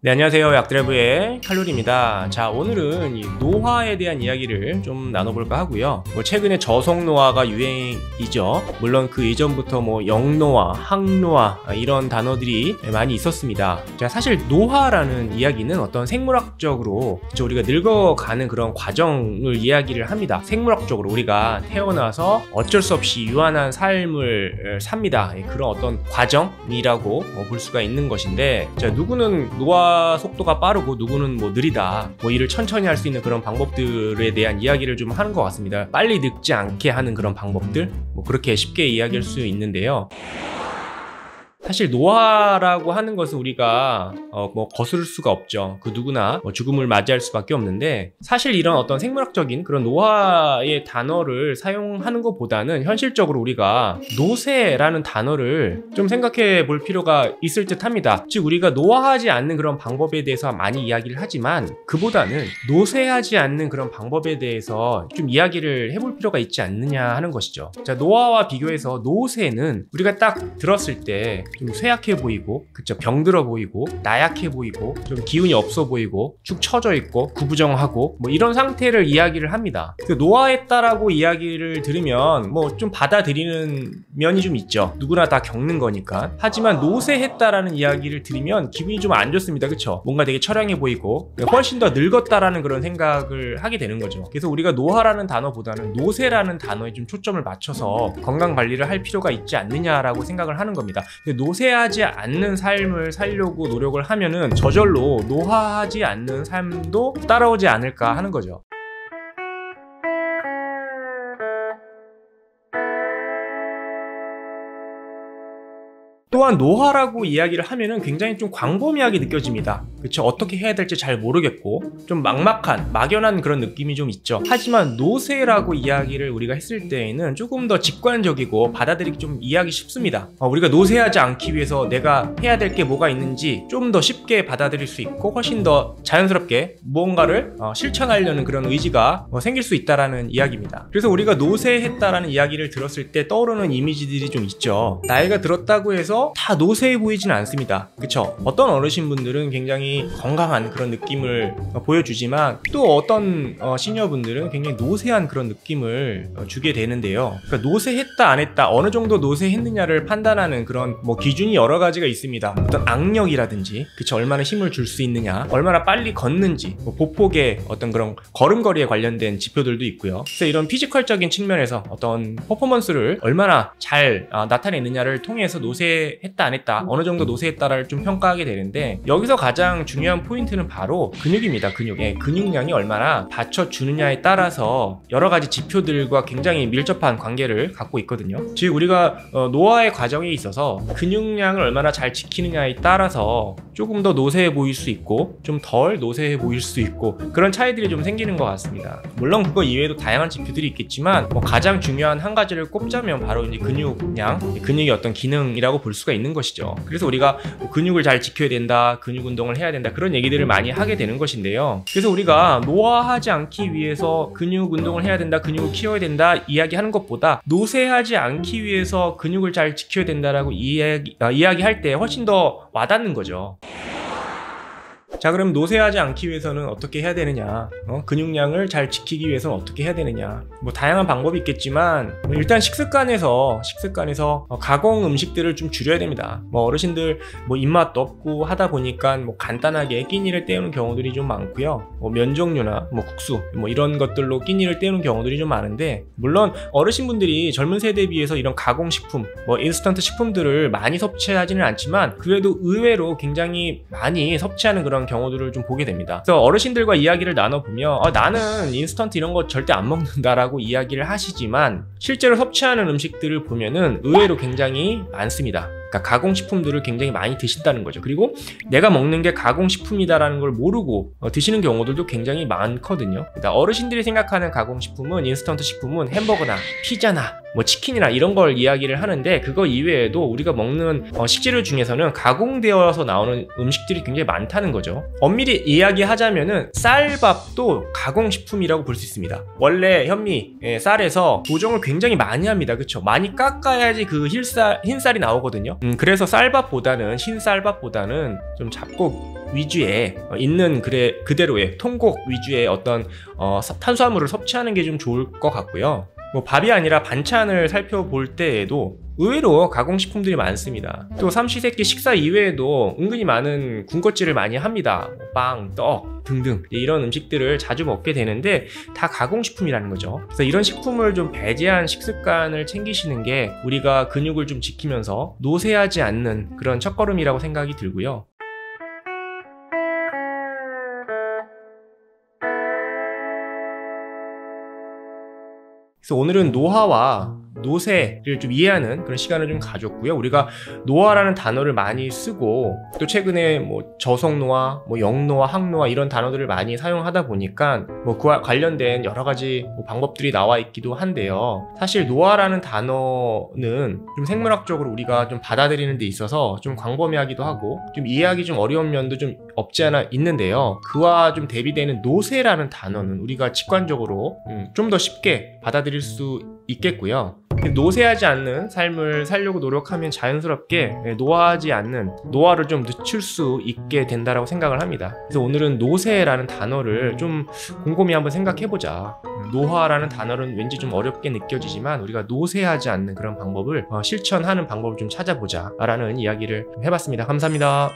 네, 안녕하세요. 약드라이브의 칼로리입니다. 자, 오늘은 이 노화에 대한 이야기를 좀 나눠볼까 하고요. 최근에 저속노화가 유행이죠. 물론 그 이전부터 영노화, 항노화 이런 단어들이 많이 있었습니다. 자, 사실 노화라는 이야기는 어떤 생물학적으로 우리가 늙어가는 그런 과정을 이야기를 합니다. 생물학적으로 우리가 태어나서 어쩔 수 없이 유한한 삶을 삽니다. 그런 어떤 과정이라고 볼 수가 있는 것인데, 자, 누구는 노화 속도가 빠르고 누구는 느리다, 일을 천천히 할 수 있는 그런 방법들에 대한 이야기를 좀 하는 것 같습니다. 빨리 늙지 않게 하는 그런 방법들, 그렇게 쉽게 이야기할 수 있는데요. 사실 노화라고 하는 것은 우리가 거스를 수가 없죠. 그 누구나 죽음을 맞이할 수밖에 없는데, 사실 이런 어떤 생물학적인 그런 노화의 단어를 사용하는 것보다는 현실적으로 우리가 노쇠라는 단어를 좀 생각해 볼 필요가 있을 듯 합니다. 즉, 우리가 노화하지 않는 그런 방법에 대해서 많이 이야기를 하지만, 그보다는 노쇠하지 않는 그런 방법에 대해서 좀 이야기를 해볼 필요가 있지 않느냐 하는 것이죠. 자, 노화와 비교해서 노쇠는 우리가 딱 들었을 때 좀 쇠약해 보이고, 그쵸, 병들어 보이고, 나약해 보이고, 좀 기운이 없어 보이고, 축 처져 있고, 구부정하고, 이런 상태를 이야기를 합니다. 노화했다라고 이야기를 들으면 좀 받아들이는 면이 좀 있죠. 누구나 다 겪는 거니까. 하지만 노쇠했다라는 이야기를 들으면 기분이 좀 안 좋습니다. 그쵸? 뭔가 되게 처량해 보이고 훨씬 더 늙었다라는 그런 생각을 하게 되는 거죠. 그래서 우리가 노화라는 단어보다는 노쇠라는 단어에 좀 초점을 맞춰서 건강 관리를 할 필요가 있지 않느냐라고 생각을 하는 겁니다. 노쇠하지 않는 삶을 살려고 노력을 하면은 저절로 노화하지 않는 삶도 따라오지 않을까 하는 거죠. 또한 노화라고 이야기를 하면은 굉장히 좀 광범위하게 느껴집니다. 그쵸? 어떻게 해야 될지 잘 모르겠고, 좀 막막한, 막연한 그런 느낌이 좀 있죠. 하지만 노쇠라고 이야기를 우리가 했을 때에는 조금 더 직관적이고 받아들이기 좀 이해하기 쉽습니다. 우리가 노쇠하지 않기 위해서 내가 해야 될 게 뭐가 있는지 좀 더 쉽게 받아들일 수 있고, 훨씬 더 자연스럽게 무언가를 실천하려는 그런 의지가 생길 수 있다라는 이야기입니다. 그래서 우리가 노쇠했다라는 이야기를 들었을 때 떠오르는 이미지들이 좀 있죠. 나이가 들었다고 해서 다 노쇠해 보이지는 않습니다. 그쵸? 어떤 어르신분들은 굉장히 건강한 그런 느낌을 보여주지만, 또 어떤 시니어분들은 굉장히 노쇠한 그런 느낌을 주게 되는데요. 그러니까 노쇠했다 안 했다, 어느 정도 노쇠했느냐를 판단하는 그런 기준이 여러 가지가 있습니다. 어떤 악력이라든지, 그쵸, 얼마나 힘을 줄 수 있느냐, 얼마나 빨리 걷는지, 보폭의 어떤 그런 걸음걸이에 관련된 지표들도 있고요. 그래서 이런 피지컬적인 측면에서 어떤 퍼포먼스를 얼마나 잘 나타내느냐를 통해서 노쇠했다 안 했다, 어느 정도 노쇠했다를 좀 평가하게 되는데, 여기서 가장 중요한 포인트는 바로 근육입니다. 근육량이 얼마나 받쳐주느냐에 따라서 여러 가지 지표들과 굉장히 밀접한 관계를 갖고 있거든요. 즉, 우리가 노화의 과정에 있어서 근육량을 얼마나 잘 지키느냐에 따라서 조금 더 노쇠해 보일 수 있고, 좀 덜 노쇠해 보일 수 있고, 그런 차이들이 좀 생기는 것 같습니다. 물론 그거 이외에도 다양한 지표들이 있겠지만, 가장 중요한 한 가지를 꼽자면 바로 이제 근육량, 근육의 어떤 기능이라고 볼 수가 있는 것이죠. 그래서 우리가 근육을 잘 지켜야 된다, 근육 운동을 해야 된다, 그런 얘기들을 많이 하게 되는 것인데요. 그래서 우리가 노화하지 않기 위해서 근육 운동을 해야 된다, 근육을 키워야 된다 이야기하는 것보다, 노쇠하지 않기 위해서 근육을 잘 지켜야 된다라고 이야기할 때 훨씬 더 와닿는 거죠. 자, 그럼 노쇠하지 않기 위해서는 어떻게 해야 되느냐, 근육량을 잘 지키기 위해서는 어떻게 해야 되느냐, 다양한 방법이 있겠지만, 일단 식습관에서 가공 음식들을 좀 줄여야 됩니다. 어르신들 입맛도 없고 하다 보니까 간단하게 끼니를 때우는 경우들이 좀 많고요. 면 종류나 국수 이런 것들로 끼니를 때우는 경우들이 좀 많은데, 물론 어르신분들이 젊은 세대에 비해서 이런 가공식품, 인스턴트 식품들을 많이 섭취하지는 않지만, 그래도 의외로 굉장히 많이 섭취하는 그런 경우들을 좀 보게 됩니다. 그래서 어르신들과 이야기를 나눠보면 나는 인스턴트 이런 거 절대 안 먹는다라고 이야기를 하시지만, 실제로 섭취하는 음식들을 보면은 의외로 굉장히 많습니다. 그러니까 가공식품들을 굉장히 많이 드신다는 거죠. 그리고 내가 먹는 게 가공식품이다라는 걸 모르고 드시는 경우들도 굉장히 많거든요. 그러니까 어르신들이 생각하는 가공식품은, 인스턴트 식품은 햄버거나 피자나 치킨이나 이런 걸 이야기를 하는데, 그거 이외에도 우리가 먹는 식재료 중에서는 가공되어서 나오는 음식들이 굉장히 많다는 거죠. 엄밀히 이야기하자면은 쌀밥도 가공식품이라고 볼 수 있습니다. 원래 현미, 쌀에서 보정을 굉장히 많이 합니다. 그쵸? 많이 깎아야지 그 흰쌀이 나오거든요. 그래서 쌀밥보다는, 흰쌀밥보다는 좀 잡곡 위주의 있는 그대로의 통곡 위주의 어떤 탄수화물을 섭취하는 게 좀 좋을 것 같고요. 뭐 밥이 아니라 반찬을 살펴볼 때에도 의외로 가공식품들이 많습니다. 또 삼시세끼 식사 이외에도 은근히 많은 군것질을 많이 합니다. 빵, 떡 등등 이런 음식들을 자주 먹게 되는데 다 가공식품이라는 거죠. 그래서 이런 식품을 좀 배제한 식습관을 챙기시는 게 우리가 근육을 좀 지키면서 노쇠하지 않는 그런 첫걸음이라고 생각이 들고요. 그래서 오늘은 노화와 노쇠를 좀 이해하는 그런 시간을 좀 가졌고요. 우리가 노화라는 단어를 많이 쓰고 또 최근에 뭐 저속노화, 뭐 역노화, 항노화 이런 단어들을 많이 사용하다 보니까 뭐 그와 관련된 여러 가지 방법들이 나와 있기도 한데요. 사실 노화라는 단어는 좀 생물학적으로 우리가 좀 받아들이는 데 있어서 좀 광범위하기도 하고 좀 이해하기 좀 어려운 면도 좀 없지 않아 있는데요. 그와 좀 대비되는 노쇠라는 단어는 우리가 직관적으로 좀 더 쉽게 받아들일 수 있겠고요. 노쇠하지 않는 삶을 살려고 노력하면 자연스럽게 노화하지 않는 노화를 좀 늦출 수 있게 된다라고 생각을 합니다. 그래서 오늘은 노쇠라는 단어를 좀 곰곰이 한번 생각해보자. 노화라는 단어는 왠지 좀 어렵게 느껴지지만 우리가 노쇠하지 않는 그런 방법을 실천하는 방법을 좀 찾아보자 라는 이야기를 해봤습니다. 감사합니다.